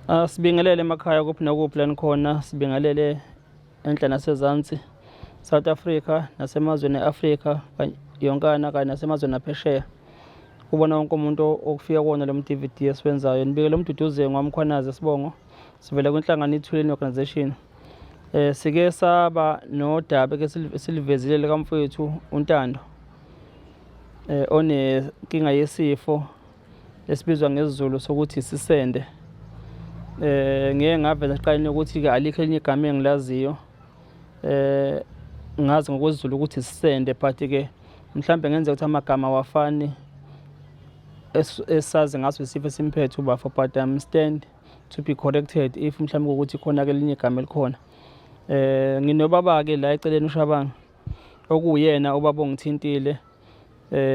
Sibingelele emakhaya kuphi nakuphi la nikhona, sibingelele enhla nasezansi, South Africa nasemazweni e-Afrika yonkana kanye nasemazweni aphesheya. Kubona wonke umuntu okufika kuwona lo DVD esiwenzayo. Nibikele uMduduze ngwamkhwanazi Sibongo, sivela kwinhlangano iThuleni Organisation. Sike saba nodaba ke silivezile likamfowethu uNtando onenkinga yesifo esibizwa ngesiZulu sokuthi isisende. Ngeke ngaveza siqaleni ukuthi ke alikho elinye igama engilaziyo ngazi ngokwesiZulu ukuthi isisende, but ke mhlambe ngenze ukuthi amagama awafani esazi ngaso isifo esimphethe ubafo, but I stand to be corrected if mhlambe ukuthi khona ke elinye igama elikhona. Nginobaba ke la eceleni uShabanga okuyena ubaba ongithintile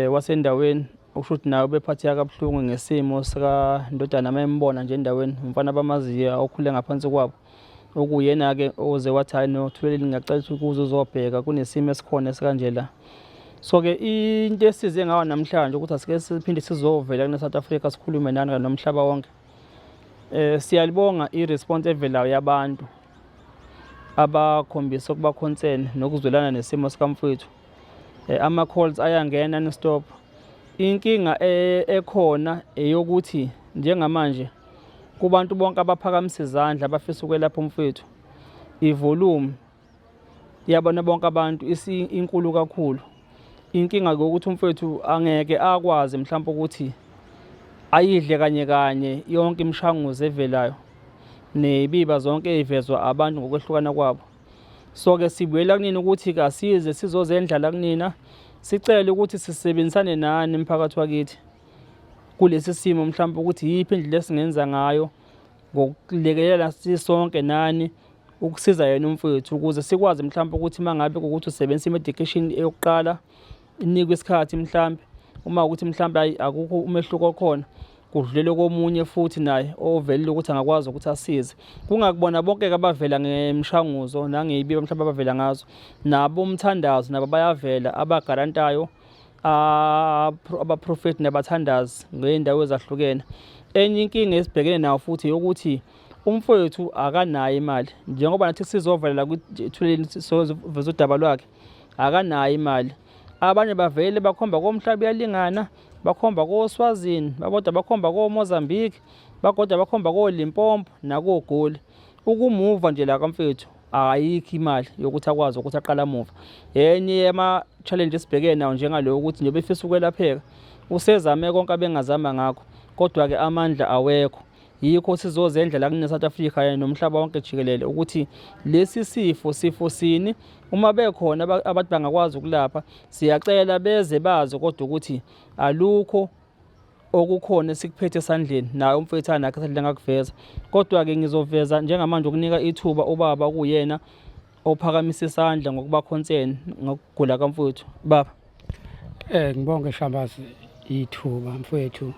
wasendaweni, okusho ukuthi nawe bephatheka kabuhlungu ngesimo sika ndodana mayembona nje endaweni, umfana bamaziya okhule ngaphansi kwabo, okuyena ke oze wathi hayi no Thuleni ngiyacela ukuthi ukuze uzobheka kunesimo esikhona esikanje la. So ke into esize ngayo namhlanje ukuthi asike siphinde sizovela kune South Africa sikhulume nani nomhlaba wonke. Siyalibonga i-response evelayo yabantu abakhombisa ukuba concern nokuzwelana nesimo sikamfowethu. Ama-calls ayangena non-stop. Inkinga ekhona eyokuthi njengamanje kubantu bonke abaphakamisa izandla abafisa ukwelapha umfowethu, ivolume yabona bonke abantu inkulu kakhulu. Inkinga ukuthi umfowethu angeke akwazi mhlawumbe ukuthi ayidle kanye kanye yonke imishanguzo evelayo nebiba zonke ezivezwa abantu ngokwehlukana kwabo. So ke sibuyela kunina ukuthi kasize sizozendlala kunina, sicela ukuthi sisebenzisane nani emphakathi wakithi kulesi simo, mhlawumbe ukuthi yiphi indlela esingenza ngayo ngokulekelela sisonke nani ukusiza yena umfowethu ukuze sikwazi mhlawumbe ukuthi mangabe ukuthi usebenzisa i-medication eyokuqala inikwe isikhathi, mhlawumbe uma ukuthi mhlawumbe akukho umehluko khona kudlule komunye futhi naye ovelile ukuthi angakwazi ukuthi asize. Kungakubona bonke ke abavela ngemishanguzo nangeyibiba mhlawumbe abavela ngazo, nabo umthandazo nabo bayavela abagarantayo, abaprofeti nabathandazi ngeendawo ezahlukene. Enye inkinga esibhekene nayo futhi yokuthi umfowethu akanayo imali, njengoba nathi sizovela la kuThuleni sizoveza udaba lwakhe, akanayo imali. Abanye bavele bakhomba komhlaba iyalingana, bakhomba koSwazini, baboda bakhomba koMozambique, bagoda bakhomba koLimpopo nakoGoli. Ukumuva nje la kamfethu ayikho imali yokuthi akwazi ukuthi aqala amuva. Enye yama-challenge esibhekene nawo njengaloyo ukuthi nje befisa ukwelapheka, usezame konke abengazama ngakho, kodwa-ke amandla awekho. Yikho sizozendlela kune South Africa nomhlaba wonke jikelele ukuthi lesi sifo sini, uma bekhona abantu bangakwazi ukulapha siyacela beze bazi kodwa ukuthi alukho okukhona esikuphethe esandleni naye umfowethu anakhe esandleni ngakuveza. Kodwa-ke ngizoveza njengamanje ukunika ithuba ubaba okuyena ophakamisa isandla ngokuba concern ngokugula kamfowethu. Baba ngibonge Shambazi ithuba mfowethu,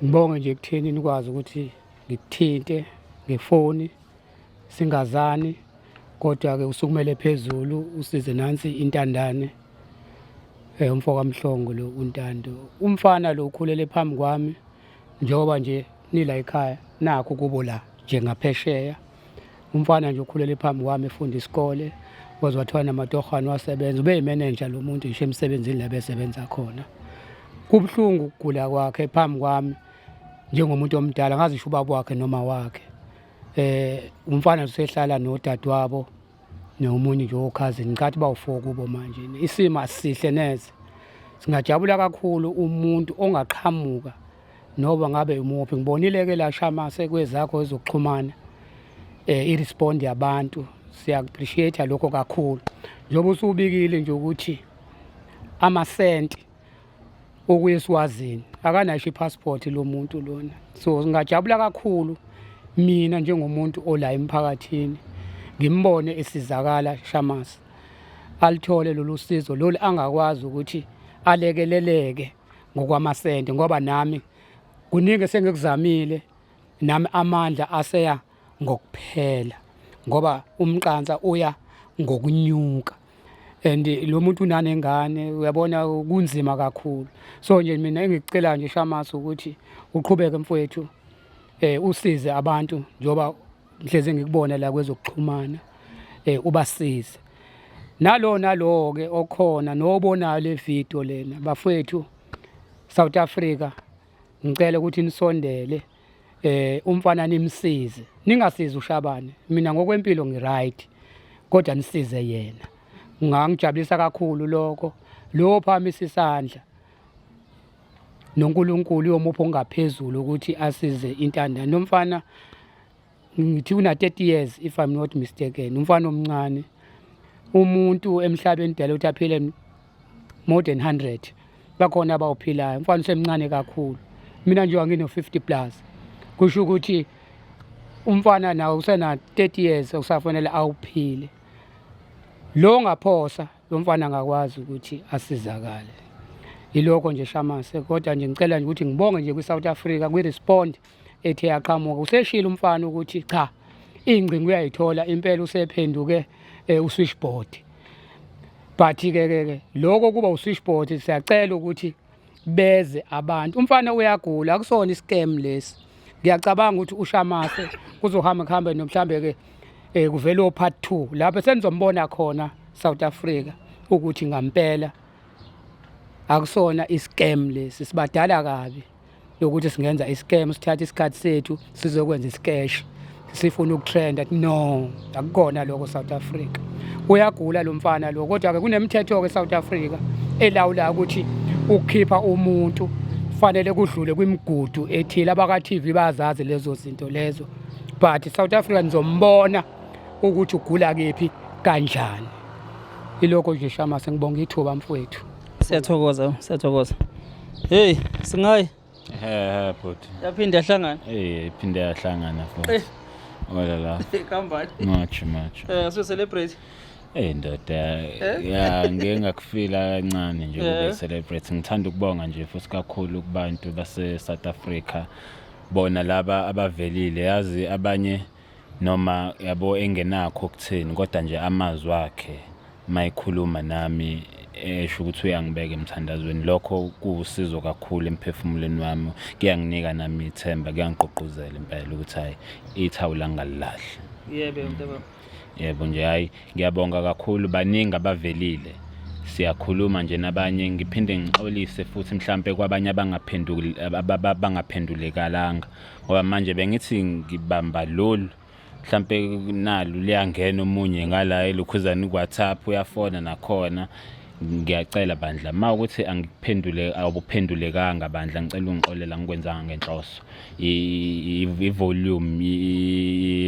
ngibonge nje ekutheni nikwazi ukuthi ngikuthinte ngefoni singazani, kodwa-ke usukumele phezulu usize nansi intandane umfo kaMhlongo lo uNtando. Umfana lo ukhulele phambi kwami njengoba nje nila ekhaya nakho kubo la njengaphesheya. Umfana nje ukhulele phambi kwami efunda isikole, kwaze wathiwa namatohwana wasebenza, ube yimeneja lo muntu ngisho emsebenzini la besebenza khona. Kubuhlungu ukugula kwakhe phambi kwami njengomuntu omdala, ngazi ngisho ubaba wakhe noma wakhe. Umfana usehlala nodadewabo nomunye nje okhazini, ngicathi bawu4 kubo manje. Isimo asihle neze. Singajabula kakhulu umuntu ongaqhamuka noba ngabe umuphi. Ngibonile ke la Shamase kwezakho ezokuxhumana i-respond yabantu, siya-appreciate lokho kakhulu. Njengoba usubikile nje ukuthi amasenti okuye eSwazini akanasho ipassport lo muntu lona. So ngingajabula kakhulu mina njengomuntu ola emphakathini ngimbone esizakala Shamasi, alithole lolu sizo lolu angakwazi ukuthi alekeleleke ngokwamasente, ngoba nami kuningi sengikuzamile nami amandla aseya ngokuphela ngoba umqansa uya ngokunyuka. And lo muntu unanengane, uyabona kunzima kakhulu. So nje mina engikucela nje Shamasi ukuthi uqhubeke mfowethu usize abantu njoba mhleze ngikubona la kwezokuxhumana ubasize nalo ke okhona nobonayo le video lena bafowethu South Africa ngicela ukuthi nisondele umfana nimsize ningasiza uShabane mina ngokwempilo ngiright kodwa nisize yena ngangijabulisa kakhulu lokho lo phamisa isandla noNkulunkulu yomupho ongaphezulu ukuthi asize intandane nomfana ngithi una 30 years if I'm not mistaken umfana omncane umuntu emhlabeni dela ukuthi aphile more than 100 bakhona abawuphilayo umfana usemncane kakhulu mina nje ngino 50 plus kusho ukuthi umfana nawo usena 30 years usafanele awuphile lo ngaphosa lo mfana ngakwazi ukuthi asizakale ilokho nje Shamase kodwa nje ngicela nje ukuthi ngibonge nje kwi-South Africa kwi-respond ethe yaqhamuka useshila umfana ukuthi cha ingcingo uyayithola impela usephenduke u-switchboard but ke lokho kuba u-switchboard siyacela ukuthi beze abantu umfana uyagula akusona iscam lesi ngiyacabanga ukuthi uShamase kuzohamba nomhlambe ke kuvela part 2 lapho senizombona khona South Africa ukuthi ngampela akusona iscam lesi sibadala kabi ukuthi singenza iscam sithatha isikhathi sethu sizokwenza iscash sifuna ukutrenda no akukona lokho South Africa uyagula lo mfana lo kodwa ke kunemithetho ke South Africa elawula ukuthi ukukhipha umuntu fanele kudlule kwimigudu ethile abaka TV bazazi lezo zinto lezo but South Africa nizombona ukuthi ugula kephi kanjani ilokho nje Shamase ngibonga ithuba mfowethu siyathokoza hey singayi bhuti yaphinda yahlangana iphinde yahlangana futhi ola la kambani much so celebrate ndoda ya ngeke ngakufila kancane nje kube celebrate ngithanda ukubonga nje futhi kakhulu kubantu base South Africa bona laba abavelile yazi abanye noma yabo engenakho ukuthini kodwa nje amazwi akhe mayikhuluma nami esho ukuthi uyangibeka emthandazweni lokho kuusizo kakhulu emphefumulweni wami kuyanginika nami ithemba kuyangigqugquzela impela ukuthi hayi ithawula ngalilahle yebo nje hayi ngiyabonga kakhulu baningi abavelile siyakhuluma nje nabanye ngiphinde ngixolise futhi mhlambe kwabanye abangaphendulekalanga ngoba manje bengithi ngibamba lolu mhlambe nalo liyangena omunye ngala elukhuzana kuWhatsApp uyafona nakhona ngiyacela bandla mawukuthi angikuphendule awubuphendulekanga bandla ngicela ungixolela ngikwenzanga ngenhloso ivolume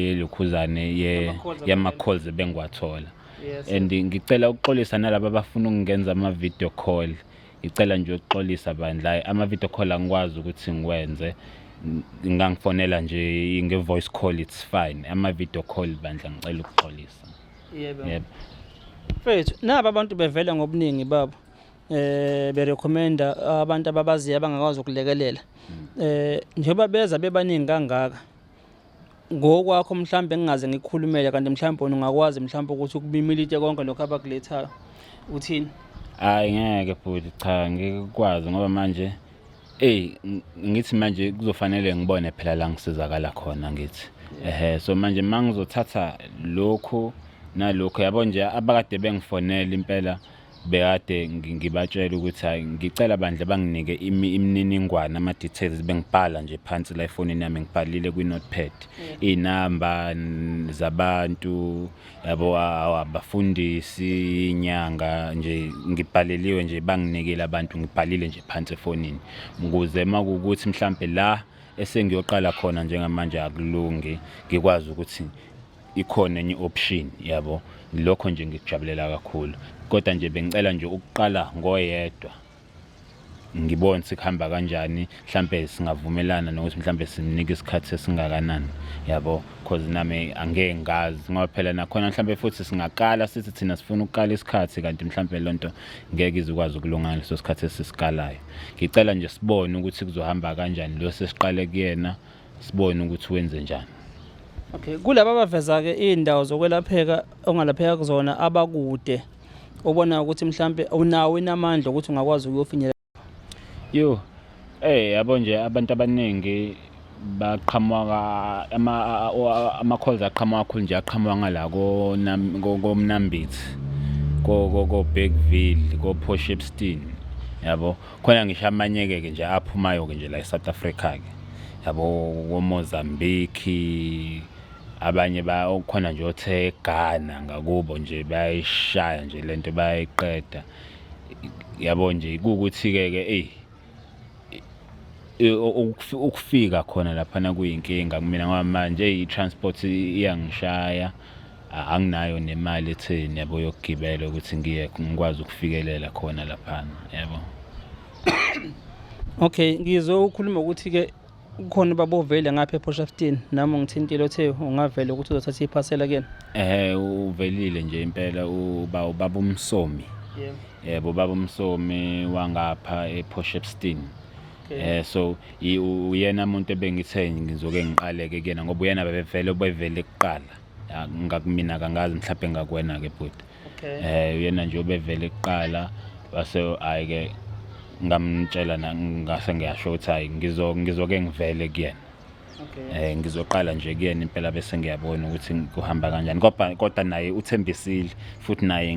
yelukhuzane yama calls bengiwathola and ngicela ukuxolisa nalabo abafuna ukungenza ama video call ngicela nje ukuxolisa bandla ama video call angikwazi ukuthi ngiwenze ngangifonela nje nge voice call it's fine ama video call bandla ngicela ukuxolisa yebo mfethu naba abantu bevela ngobuningi babo berecommenda abantu ababaziyo abangakwazi ukulekelela njengoba beza bebaningi kangaka ngokwakho mhlambe ngingaze ngikhulumele kanti mhlambe ungakwazi mhlambe ukuthi ukubimilite konke lokho abakulethayo uthini hayi ngeke futhi cha ngikwazi ngoba manje ngithi manje kuzofanele ngibone phela la ngisizakala khona ngithi so manje mangizothatha lokho nalokho yabo nje abakade bengifonela impela bekade ngibatshela ukuthi hayi ngicela bandle banginike imininingwane ama details bengibhala nje phansi la iphone yami ngibhalile kwi notepad inamba zabantu yabo abafundisi inyanga nje ngibhaleliwe nje banginikele abantu ngibhalile nje phansi efonini ukuze makukuthi mhlambe la esengiyoqala khona njengamanje akulungi ngikwazi ukuthi ikhona enye option yabo lokho nje ngikujabulela kakhulu kodwa nje bengicela nje ukuqala ngoyedwa ngibone sikhamba kanjani mhlambe singavumelana nokuthi mhlambe simnike isikhathi esingakanani yabo because nami angeke ngazi ngoba phela nakhona mhlambe futhi singaqala sithi thina sifuna ukuqala isikhathi kanti mhlambe lonto ngeke izokwazi ukulungana leso sikhathi esisikalayo ngicela nje sibone ukuthi kuzohamba kanjani lo sesiqale kuyena sibone ukuthi wenze njani. Okay, kulabo abaveza ke indawo zokwelapheka ongalapheka kuzona abakude ubona ukuthi mhlambe unawo inamandla ukuthi ungakwazi ukuyofinyelela yabo nje abantu abaningi baqhamuka ama-calls aqhamuka kakhulu nje aqhamuka ngala koMnambithi ko Bergville ko Port Shepstone yabo khona ngisho amanye-ke nje aphumayo-ke nje la eSouth Africa ke yabo koMozambique abanye khona nje othe Ghana ngakubo nje bayayishaya nje lento bayayiqeda yabo nje kukuthi-ke ukufika khona laphana kuyinkinga kumina ngoba manje i-transport iyangishaya anginayo nemali etheni yabo yokugibela ukuthi ngikwazi ukufikelela khona laphana yabo. Okay, ngizokhuluma ukuthi-ke ukhona babovele ngapha ePort Shepstone nami ngithintile othe ungavele ukuthi uzothatha iphasela kuyena. Uvelile nje impela ubaba uMsomi. Yebo baba uMsomi wangapha ePort Shepstone. So uyena umuntu ebengithe ngizoke ngiqaleke kuyena ngoba uyena bevele kuqala ngakumina kangazi mhlawumbe ngakwena-ke bhuti. Uyena nje obevele kuqala base ayike ngamtshela ngase ngiyasho ukuthi hayi ngizoke ngivele kuyena. Ngizoqala nje kuyena impela bese ngiyabona ukuthi kuhamba kanjani kodwa naye uthembisile futhi naye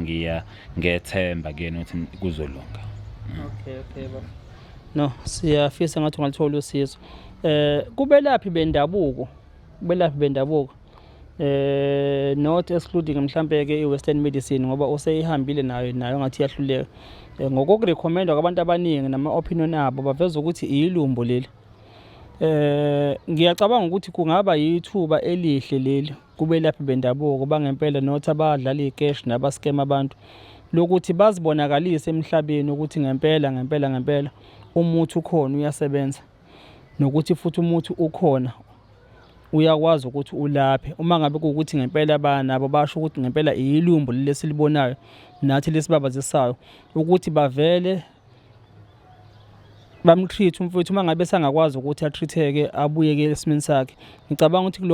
ngiyethemba kuyena ukuthi kuzolunga. Okay baba. No, siyafisa ngathi ungalithola usizo. Kubelaphi bendabuko not excluding mhlambe ke iWestern medicine ngoba useyihambile nayo ngathi iyahluleka. Ngokurecommenda kwabantu abaningi nama opinion abo baveza ukuthi iyilumbo leli. Ngiyacabanga ukuthi kungaba yithuba elihle leli kubelaphi bendabuko bangempela not abadlala icash nabascam abantu lokuthi bazibonakalise emhlabeni ukuthi ngempela umuthi ukhona uyasebenza nokuthi futhi umuthi ukhona uyakwazi ukuthi ulaphe uma ngabe ukuthi ngempela banabo basho ukuthi ngempela iyilumbu lesilibonayo nathi lesibabazisayo ukuthi bavele bamtreat umfowethu uma ngabe sangakwazi ukuthi atreateke abuyeke esimini sakhe. Ngicabanga ukuthi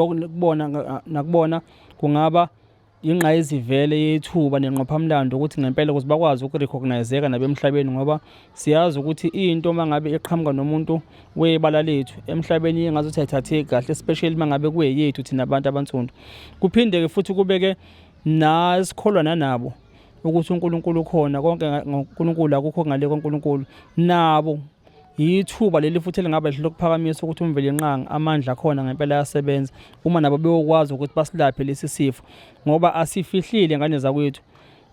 nakubona kungaba ingqayizivele yethuba nenqophamlando ukuthi ngempela ukuthi bakwazi ukurecognizeka nabemhlabeni ngoba siyazi ukuthi into mangabe eqhamuka nomuntu webala lethu emhlabeni ingazuthi ayithatheki kahle especially mangabe kuyeyethu thina abantu abansundu. Kuphinde ke futhi kubeke nasikholwa nanabo ukuthi uNkulunkulu ukhona konke ngoNkulunkulu akukho ngale koNkulunkulu nabo yithuba leli futhi elingaba lihle lokuphakamisa ukuthi umveli enqanga amandla khona ngempela yasebenza uma nabo beyokwazi ukuthi basilaphe lesi sifo ngoba asifihlile ngane zakwethu.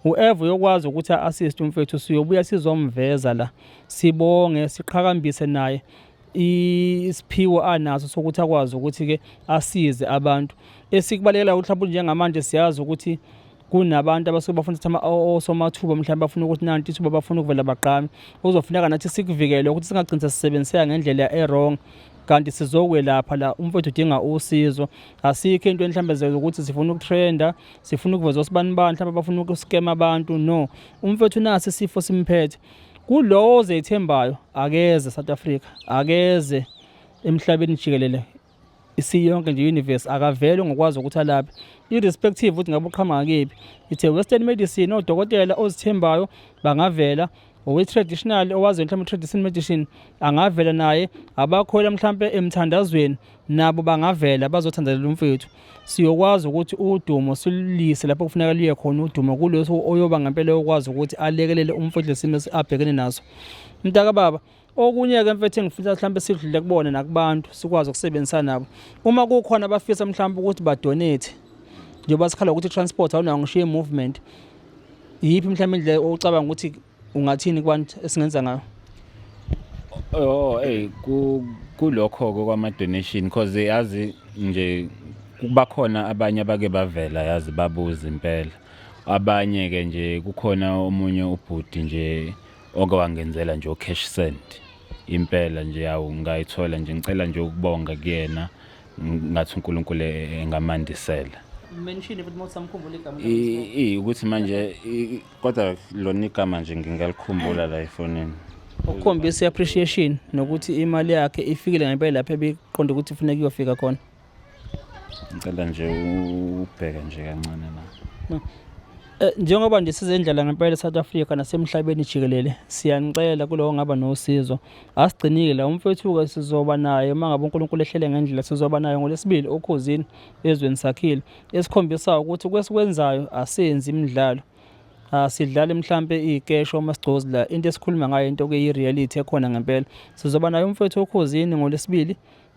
Whoever yokwazi ukuthi assist umfethu siyobuya sizomveza la sibonge siqhakambise naye isiphiwo anaso sokuthi akwazi ukuthi ke asize abantu. Esikubalekela ukuthi mhlawumbe njengamanje siyazi ukuthi kunabantu abasuke bafuna ukuthi osomathuba mhlawumbe bafuna ukuthi nanti ithuba bafuna ukuvela baqame uzofuneka nathi sikuvikele ukuthi singagcina sisebenzisa ngendlela errong kanti sizokwelapha la umfowethu udinga usizo. Asikho into mhlawumbe ukuthi sifuna ukutrenda sifuna ukuveza osibani mhlawumbe bafuna ukuskema abantu no umfowethu nasi isifo simphethe kulowo ozethembayo akeze South Africa akeze emhlabeni jikelele isiyonke nje universe akavele ngokwazi ukuthi alaphe irrespective ukuthi ngabe uqhamuka kephi. Ithe Western medicine odokotela ozithembayo bangavela owe-traditional owazi mhlawumbe traditional medicine angavela naye abakhola mhlawumbe emthandazweni nabo bangavela bazothandalela umfethu. Siyokwazi ukuthi udumo silise lapho kufuneka liye khona udumo kuleso oyoba ngempela ukwazi ukuthi alekelele umfethu lesimo abhekene naso. Mntaka baba okunye ke mfethu engifisa mhlawumbe sidlule kubona nakubantu sikwazi ukusebenzisana nabo uma kukhona abafisa mhlawumbe ukuthi badonate njengoba sikhala ukuthi transport awunayo ngishiye movement yipi mhlawumbe indlela ocabanga ukuthi ungathini kubantu esingenza ngayo? Kulokho kwama donation because yazi nje kuba khona abanye abake bavela yazi babuza impela abanye ke nje kukhona omunye ubhudi nje okawangenzela nje cash send impela nje yawu ngayithola nje ngicela nje ukubonga kuyena ngathi uNkulunkulu engamandisela. Mention but most samkhumbula igama ukuthi manje kodwa lona igama nje ngingalikhumbula la efonini ukukhombisa appreciation nokuthi imali yakhe ifikile ngempela lapha ebiqonda ukuthi kufuneka iyofika khona. Ngicela nje ubheke nje kancane la. Njengoba nje sizendlela ngempela South Africa nasemhlabeni jikelele, siyanicela kulowo ngaba nosizo. Asigcinile la umfethu-ke sizoba naye mangabe uNkulunkulu ehlele ngendlela, sizoba naye ngoLwesibili okhosini ezweni sakhile, esikhombisayo ukuthi kwesikwenzayo asenzi imidlalo. Sidlale mhlambe ikesho amasigcozi la, into esikhuluma ngayo into okuyi-reality ekhona ngempela. Sizoba naye umfethu okhosini ngoLwesibili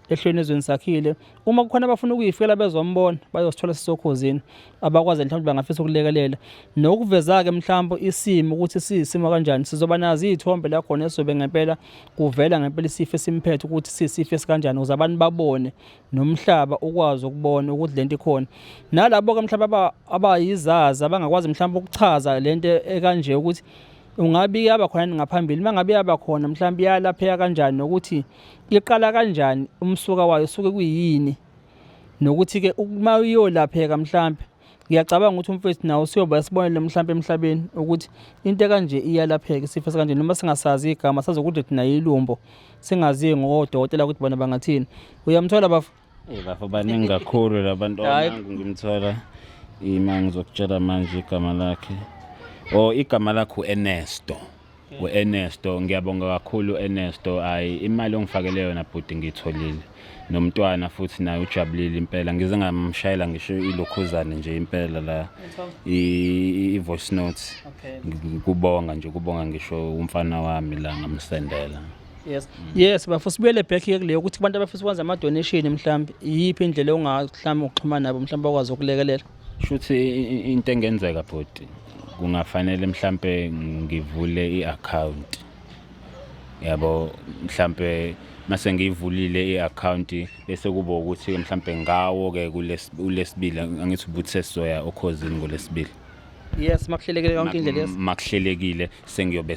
ehlweni ezweni sakhile. Uma kukhona abafuna ukuyifikela bezombona bayosithola sisokhosini, abakwazi mhlawumbe bangafisa ukulekelela nokuveza-ke mhlawumbe isimo ukuthi siyisimo kanjani. Sizoba nazo iy'thombe la khona esobe ngempela kuvela ngempela isifo esimphethe ukuthi siyisifo esikanjani, ukuze abantu babone nomhlaba ukwazi ukubona ukuthi lento ikhona. Nalabo-ke mhlawumbe abayizazi abangakwazi mhlawumbe ukuchaza lento ekanje ukuthi ungabe yaba khona ngaphambili, mangabe yaba khona mhlawumbe yalapheka kanjani, nokuthi iqala kanjani, umsuka wayo usuke kuyini, nokuthi-ke uma uyolapheka mhlawumbe ngiyacabanga ukuthi umfethu nawo usiyoba isibonelo mhlawumbe emhlabeni ukuthi into kanje iyalapheka, isifo esikanje, noma singasazi igama sazokuthi thina yilumbo singaziyo ngodokotela ukuthi bona bangathini. Uyamthola bafu? Bafu baningi kakhulu labantu onangu ngimthola ngizokutshela manje igama lakhe. Igama lakho u-Ernesto. U-Ernesto, ngiyabonga kakhulu Ernesto. Imali ongifakele yona bhuti ngiyitholile. Nomntwana futhi naye ujabulile impela. Ngize ngamshayela ngisho ilokhuzane nje impela la i-voice notes. Kubonga ngisho umfana wami la ngamsendela. Yes bafu, sibuyele back here kuleyo ukuthi abantu abafisa ukwenza ama-donation mhlawumbe iyiphi indlela ongahlamba ukuxhumana nabo mhlawumbe bakwazi ukulekelela? Shuthi into engenzeka bhuti, kungafanele mhlambe ngivule i-account, yabo, mhlambe mase ngivulile i-account bese kuba ukuthi mhlambe ngawo-ke kulesibili, angithi ubuthi sesizoya okhosini ngoLwesibili. Yes, makuhlelekile yonke indlela yes. Makuhlelekile sengiyobe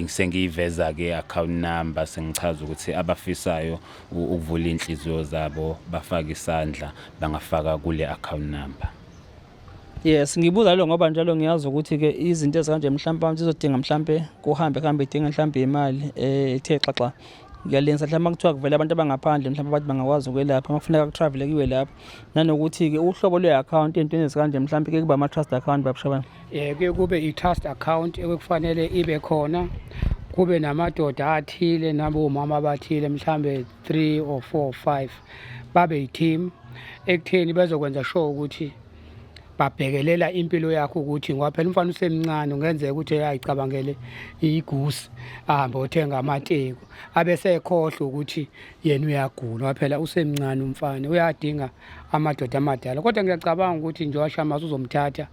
sengiyiveza-ke i-account number, sengichaza ukuthi abafisayo ukuvula inhliziyo zabo bafaka isandla bangafaka kule account number. Yes, ngibuza lo ngoba njalo ngiyazi ukuthi-ke izinto ezikanje mhlawumbe zizodinga mhlawumbe kuhambe idinga mhlawumbe imali ethe xaxa. Ngiyalenza mhlawumbe kuthiwa kuvela abantu abangaphandle mhlawumbe abantu bangakwazi ukwelapha makufuneka kutravel kiwe lapha, nanokuthi-ke uhlobo lwe-account entweni ezikanje mhlawumbe ke kuba ama-trust account babushabana. Kuye kube i-trust account ekufanele ibe khona, kube namadoda athile nabomama abathile mhlawumbe 3 or 4 or 5 babe yi-team ekutheni bezokwenza sure ukuthi babhekelela impilo yakho ukuthi ngoba phela umfana usemncane ungenzeka ukuthi ayicabangele igusi ahambe othenga amateko abese ekhohlwa ukuthi yena uyagula ngoba phela usemncane umfana uyadinga amadoda amadala. Kodwa ngiyacabanga ukuthi nje washamasa uzomthatha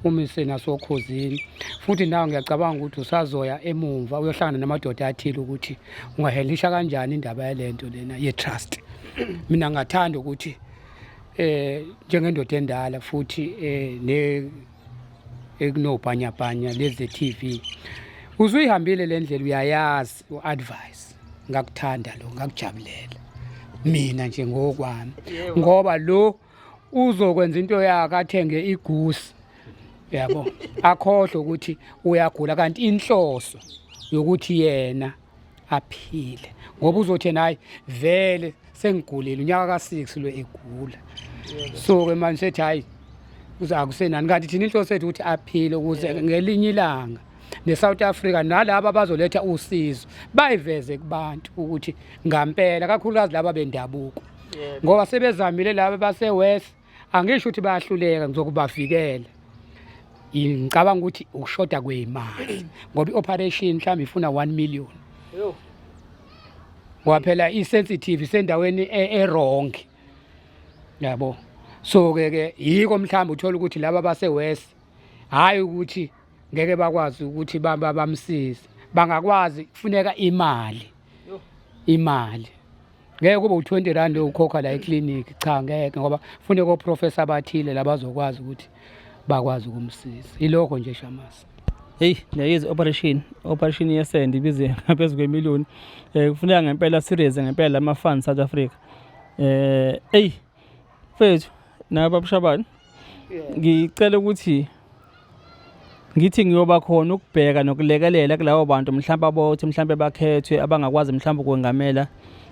umise nasokhosini, futhi nawe ngiyacabanga ukuthi usazoya emumva uyohlangana namadoda athile ukuthi ungahelisha kanjani indaba yalento lena ye-trust. Mina ngathanda ukuthi njengendoda endala futhi ekunobhanyabhanya leze TV uzuyihambile le ndlela, uyayazi u-advice. Ngakuthanda lo, ngakujabulela mina nje ngokwami, ngoba lo uzokwenza into yakhe athenge igusi, yabo, akhohlwe ukuthi uyagula kanti inhloso yokuthi yena aphile, ngoba uzothi nayi vele sengigulile unyaka ka6 lo egula. So-ke manje sethi hayi uzakusenani, kanti thina inhloso yethu ukuthi aphile ukuze ngelinye ilanga ne-South Africa nalabo abazoletha usizo bayiveze kubantu ukuthi ngampela, kakhulukazi laba bendabuko, ngoba sebezamile laba base-West angisho ukuthi bayahluleka ngizokubavikela. Ngicabanga ukuthi ukushoda kweyimali ngoba i-operation mhlawumbe ifuna 1 million. Ngoba phela i-sensitive sendaweni e-wrong, yabo. So-ke yiko mhlawumbe uthola ukuthi laba base-West hayi ukuthi ngeke bakwazi ukuthi bamsize, bangakwazi, kufuneka imali. Ngeke kube u-20 rand ukhokha la eclinic, cha ngeke, ngoba kufuneka oprofessor abathile labazokwazi ukuthi bakwazi ukumsiza. Ilokho nje Shamasa. Hey, niyayizwa operation yesend ibize ngaphezulu kwemiliyoni. Kufuneka ngempela serious ngempela lama funds South Africa. Hey mfethu nababushabani, ngicela ukuthi ngithi ngiyoba khona ukubheka nokulekelela kulabo bantu mhlawumbe abothi mhlawumbe bakhethwe abangakwazi mhlawumbe ukwengamela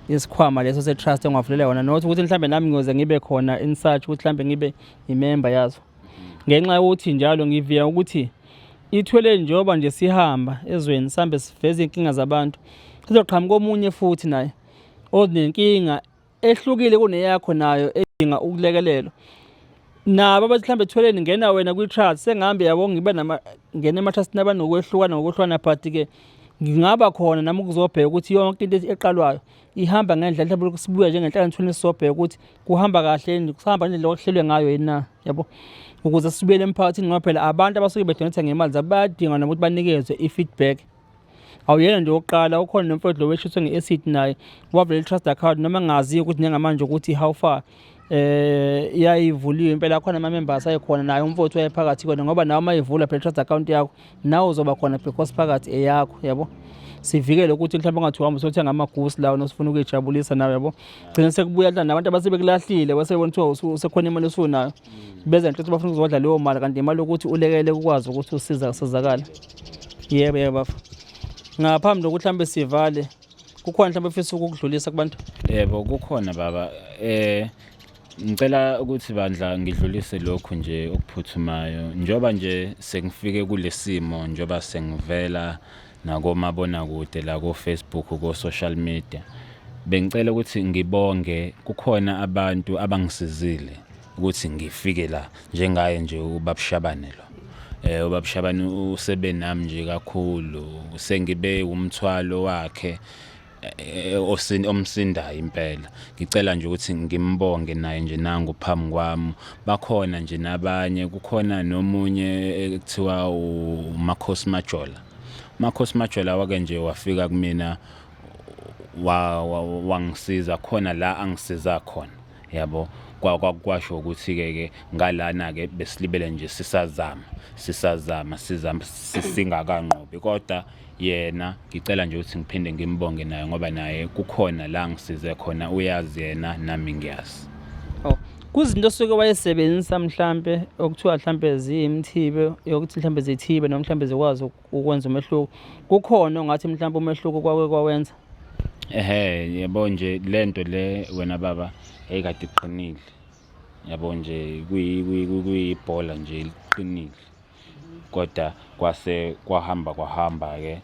isikhwama leso se-trust engavulela yona, nokuthi mhlawumbe nami ngiyoze ngibe khona in search ukuthi mhlawumbe ngibe imember yazo. ngenxa yokuthi njalo ngivika ukuthi ithwele njengoba nje sihamba ezweni sihambe siveze inkinga zabantu, kuzoqhamuka omunye futhi naye onenkinga ehlukile kuneyakho nayo edinga ukulekelelwa. Nabo abathi mhlambe ethweleni ngena wena kwi-trust sengahambe yabo ngibe ngena ematrustini abanokwehlukahlukana but-ke ngingaba khona nami ukuzobheka ukuthi yonke into eqalwayo ihamba ngendlela mhlawumbe sibuya njengenhlanganisweni sizobheka ukuthi kuhamba kahle yini, kusahamba ngendlela okuhlelwe ngayo yini na, yabo, ukuze sibuyele emphakathini ngoba phela abantu abasuke bedonetha ngemali zabo bayadinga nabo ukuthi banikezwe i-feedback. Awuyena nje oqala, ukhona nomfowethu lo weshuthe nge-acid naye wavula i-trust account noma ngaziyo ukuthi njengamanje ukuthi how far iyayivuliwe impela khona ama-members ayekhona naye umfowethu wayephakathi khona ngoba nawe uma ivula phela i-trust account yakho nawe uzoba khona because phakathi eyakho, yabo. Sivikele ukuthi mhlawumbe ungathi uhamba usothenga amagusi lawo nosifuna ukuyijabulisa nawe, yabo. Gcina sekubuya nabantu abasebekulahlile wasebona kuthiwa usekhona imali osunayo beze nto bafuna ukuzodla leyo mali kanti imali ukuthi ulekele ukwazi ukuthi usizakala. Yebo bafu. Ngaphambi kokuthi mhlambe sivale kukhona mhlambe ufisa ukudlulisa kubantu? Yebo kukhona baba. Ngicela ukuthi bandla ngidlulise lokhu nje okuphuthumayo njoba nje sengifike kulesimo njoba sengivela nakomabona kude la ko Facebook ko social media. Bengicela ukuthi ngibonge kukhona abantu abangisizile ukuthi ngifike la njengaye nje uBabshabane lo. uBabshabane usebenami nje kakhulu sengibe umthwalo wakhe omsindayo impela. Ngicela nje ukuthi ngimbonge naye nje nangu phambi kwami. Bakhona nje nabanye, kukhona nomunye ekuthiwa uMakhosi Majola. Makhosi Majola wake nje wafika kumina wangisiza khona la angisiza khona, yabo. Kwasho ukuthi ke ngalana ke besilibele nje sisazama singakanqobi kodwa yena ngicela nje ukuthi ngiphinde ngimbonge naye ngoba naye kukhona la ngisize khona, uyazi yena nami ngiyazi. Kuzinto osuke wayesebenzisa mhlambe okuthiwa mhlambe zimthibe yokuthi mhlambe zithibe noma mhlambe zikwazi ukwenza umehluko, kukhona ngathi mhlambe umehluko kwawenza? Yabo nje lento le wena baba ekade iqinile, yabo nje kuyibhola nje liqinile kodwa kwase kwahamba ke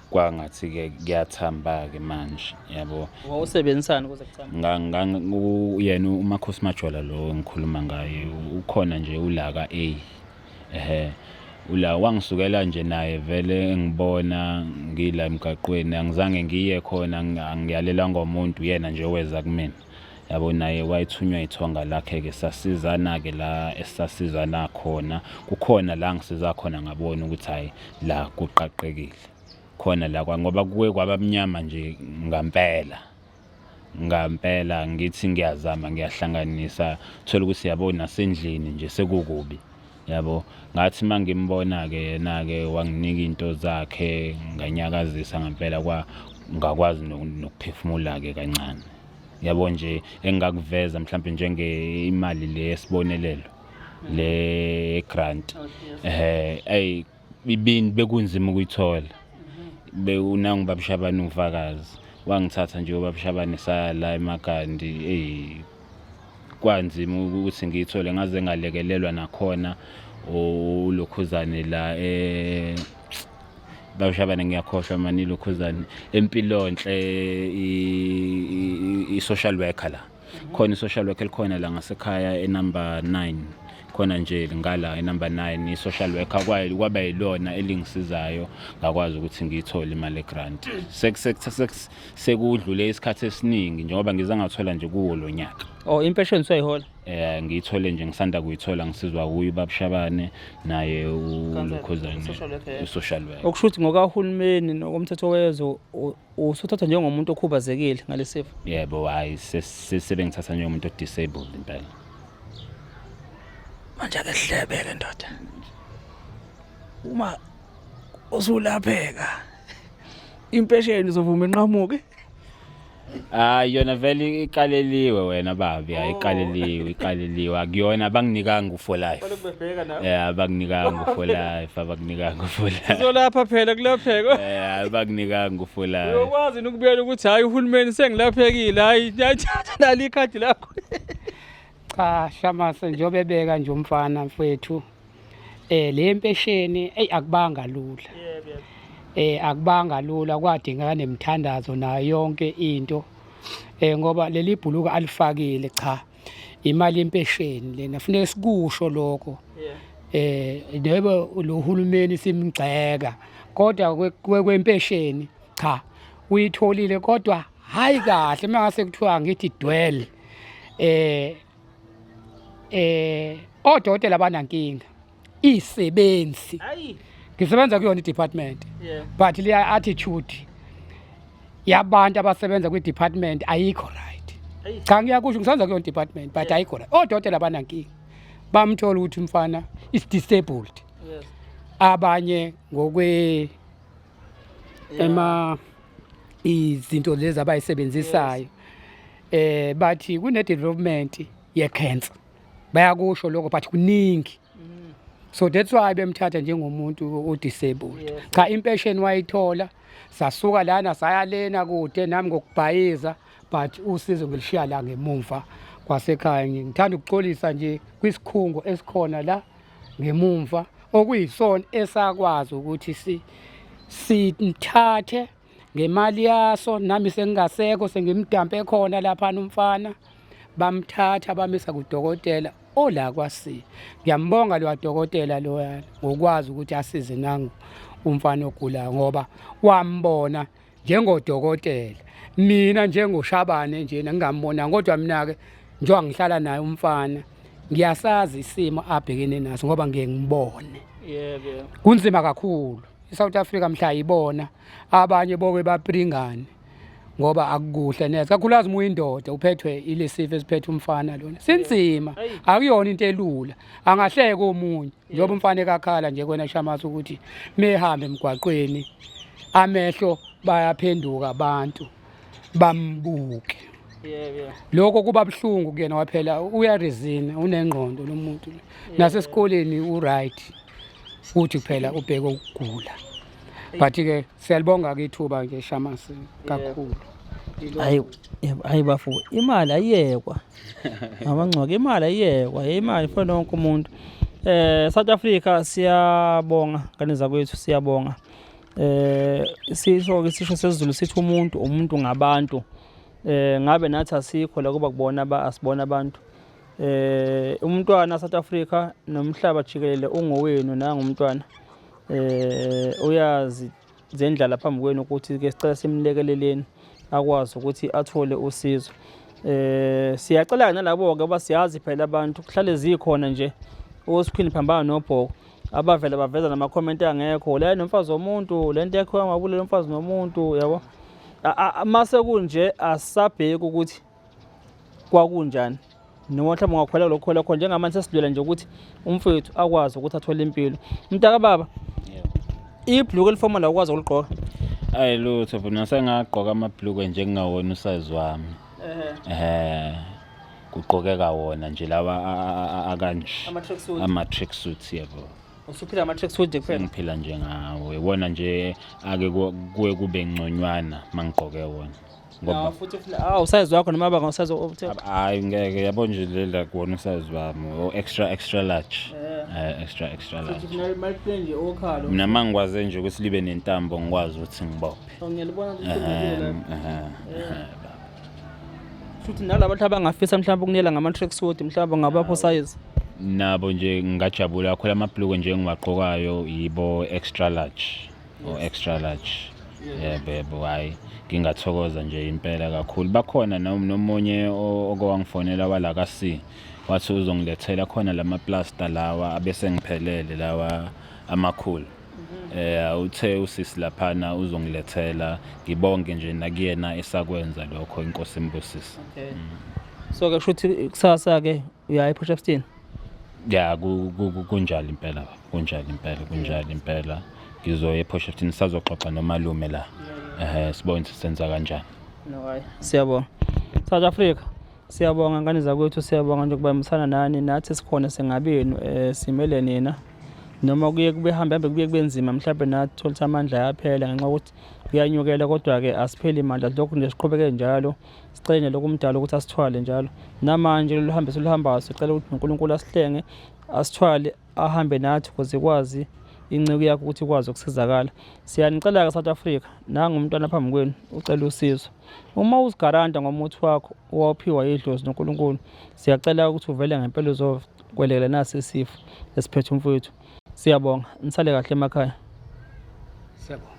kwangathi ke kuyathamba ke manje, yabo. Wawusebenzisana kuze kuthamba? Yena uMakhosi Majola lo ngikhuluma ngaye ukhona nje ulaka ula wangisukela nje naye vele ngibona ngila emgaqweni angizange ngiye khona ngiyalela ngomuntu yena nje oweza kumina, yabo. Naye wayithunywa ithonga lakhe ke sasizana ke la esasizana khona, kukhona la ngisiza khona ngabona ukuthi hayi la kuqaqekile khona la ngoba kuwe kwabamnyama nje ngampela ngithi ngiyazama ngiyahlanganisa thola ukuthi yabona sendlini nje sekukubi, yabo. Ngathi mangimbona ke yena ke wanginika into zakhe nganyakazisa ngempela ngakwazi nokuphefumula ke kancane, yabo. Nje engakuveza mhlawumbe njenge imali le esibonelelo le grant ibini bekunzima ukuyithola. Beunanga uBabshabane uvakazi wangithatha nje uBabshabane sala eMagandi kwanzima ukuthi ngiyithole ngaze ngalekelelwa nakhona uLokhuzane la Babshabane ngiyakhohlwa mani Lokhuzane Empilonhle i-social worker la khona i-social worker likhona la ngasekhaya enumber 9 khona nje ngala enumber 9 i-social worker kwaba yilona elingisizayo ngakwazi ukuthi ngiyithole imali egrant. Sekudlule isikhathi esiningi njengoba ngiza ngathola nje kuwo lo nyaka. Impesheni usayihola? Ngiyithole nje ngisanda kuyithola ngisizwa kuyo uBabshabane naye uLokhuzane i-social worker. Okushuthi ngokahulumeni nokomthetho wezwe usuthatha njengomuntu okhubazekile ngalesifo? Yebo, hayi sebengithatha njengomuntu odisabled impela. Manje ake sihlebeke ndoda. Uma usulapheka impesheni izovuma inqamuke? Yona vele ikaleliwe wena babi, ikaleliwe akuyona abanginikanga for life. Abanginikanga for life, Uzolapha phela kulapheka. Abanginikanga for life. Uyokwazi ukubuyela ukuthi hayi uhulumeni sengilaphekile, hayi nali ikhadi lakho. Cha Shamase njengoba ebeka nje umfana mfowethu le mpesheni akubanga lula. Akubanga lula kwadingeka nemthandazo nayo yonke into ngoba leli bhuluka alifakile cha imali yempesheni lena kufanele sikusho lokho. Nebe lo hulumeni simgxeka kodwa kwempesheni cha uyitholile kodwa hayi kahle mangase kuthiwa ngithi dwell odokotela banankinga isebenzi ngisebenza kuyona i-department but le attitude yabantu abasebenza kwi-department ayikho right. Cha ngiyakusho ngisebenza kuyona department but ayikho right. Odokotela banankinga bamthola ukuthi umfana is disabled. Abanye ngokwe izinto lezi abayisebenzisayo bathi kune development ye cancer bayakusho lokho but kuningi. So that's why bemthatha njengomuntu o disabled. Cha impatient wayithola sasuka lana saya lena kude nami ngokubhayiza but usizo ngilishiya la ngemuva kwasekhaya. Ngithanda ukuxolisa nje kwisikhungo esikhona la ngemuva okuyisona esakwazi ukuthi sithathe ngemali yaso nami sengingasekho sengimdampe khona lapha umfana bamthatha bamisa kudokotela ola kwasi. Ngiyambonga lo dokotela loyana ngokwazi ukuthi asize nangu umfana ogula ngoba wambona njengodokotela mina njengoshabane nje ngingambona kodwa mina ke njengoba ngihlala naye umfana ngiyasazi isimo abhekene naso ngoba ngeke ngibone. Kunzima kakhulu iSouth Africa mhla yibona abanye boke bapringane ngoba akukuhle neze kakhulukazi uyindoda uphethwe ilesifo esiphethe umfana lona sinzima akuyona into elula angahleke omunye njengoba umfana ekakhala nje kwena Shamase ukuthi mehambe emgwaqweni amehlo bayaphenduka abantu bambuke. Lokho kuba buhlungu kuyena waphela uyarizina unengqondo lomuntu nasesikoleni u-right uthi kuphela ubheke ukugula. But ke siyalibonga ke ithuba nje Shamase kakhulu. Hayi bafu imali ayiyekwa abangcwaka imali ayiyekwa imali for wonke umuntu. South Africa siyabonga kaneza kwethu siyabonga. Sisho sesiZulu sithi umuntu ngabantu. Ngabe nathi asikho la kuba kubona asibona abantu. Umntwana South Africa nomhlaba jikelele ungowenu nangumntwana. Uyazi zendlala phambi kwenu ukuthi ke sicela simlekeleleni akwazi ukuthi athole usizo. Siyacela nalabo ke abasiyazi phela abantu kuhlale zikhona nje osiphini phambana nobhoko abavela baveza nama comment angekho la nomfazi womuntu lento ekho ngabule nomfazi nomuntu yabo. Mase kunje asabheke ukuthi kwakunjani noma mhlawumbe ungakhwela lokho khona njengamanje sesidlula nje ukuthi umfethu akwazi ukuthi athole impilo. Mntaka baba ibhluku elifomala ukwazi uligqoka. Hayi lutho bona sengagqoka amabhluku nje ngingawona usize wami. Kuqhokeka wona nje lawa akanje ama tracksuits yebo. Usuphila ama tracksuit nje kuphela. Ngiphila nje ngawo yibona nje ake kuwe kube ngconywana mangigqoke wona. Ngoba futhi usize wakho noma banga usize obuthe. Hayi ngeke yabo nje lela kuwona usize wami o extra large. Extra large. Futhi final maliphe nje okhalo. Mina mangikwaze nje ukuthi libe nentambo ngikwazi ukuthi ngibophe. Ngiyalibona ukuthi futhi nalabo abangafisa mhlawumbe ukunela ngama tracksuit mhlawumbe ngabapho size. Nabo nje ngajabula kakhulu amabhluku nje engiwagqokayo yibo extra large o extra large. Yebo hayi ngingathokoza nje impela kakhulu. Bakhona nomunye okowangifonela wala kasi wathi uzongilethela khona lama plaster lawa abese ngiphelele lawa amakhulu. Uthe usisi laphana uzongilethela ngibonge nje nakuyena esakwenza lokho inkosi imbusisi. So ke kushuthi kusasa ke uya ePortshepstone. Ya kunjalo impela kunjalo impela ngizoya ePortshepstone sazoxoxa nomalume la. Sibone senza kanjani. No hayi siyabonga. South Africa siyabonga ngane zakwethu siyabonga nje kubambisana nani nathi sikhona sengabenu simele nina noma kuye kube hambe kubuye kube nzima mhlawumbe nathi thola ukuthi amandla ayaphela ngenxa yokuthi kuyanyukela, kodwa-ke asipheli imandla, lokhu nje siqhubeke njalo sicele nje lokhu umdala ukuthi asithwale njalo. Namanje lolu hambo esiluhambayo sicela ukuthi uNkulunkulu asihlenge, asithwale, ahambe nathi ukuze ikwazi inceku yakho ukuthi ikwazi ukusizakala. Siyanicela-ke South Africa, nangu umntwana phambi kwenu ucela usizo. Uma uzigaranta ngomuthi wakho owawuphiwa yidlozi noNkulunkulu, siyacela ukuthi uvele ngempela uzokwelela nasi isifo esiphethe umfowethu. Siyabonga, nisale kahle emakhaya. Siyabonga.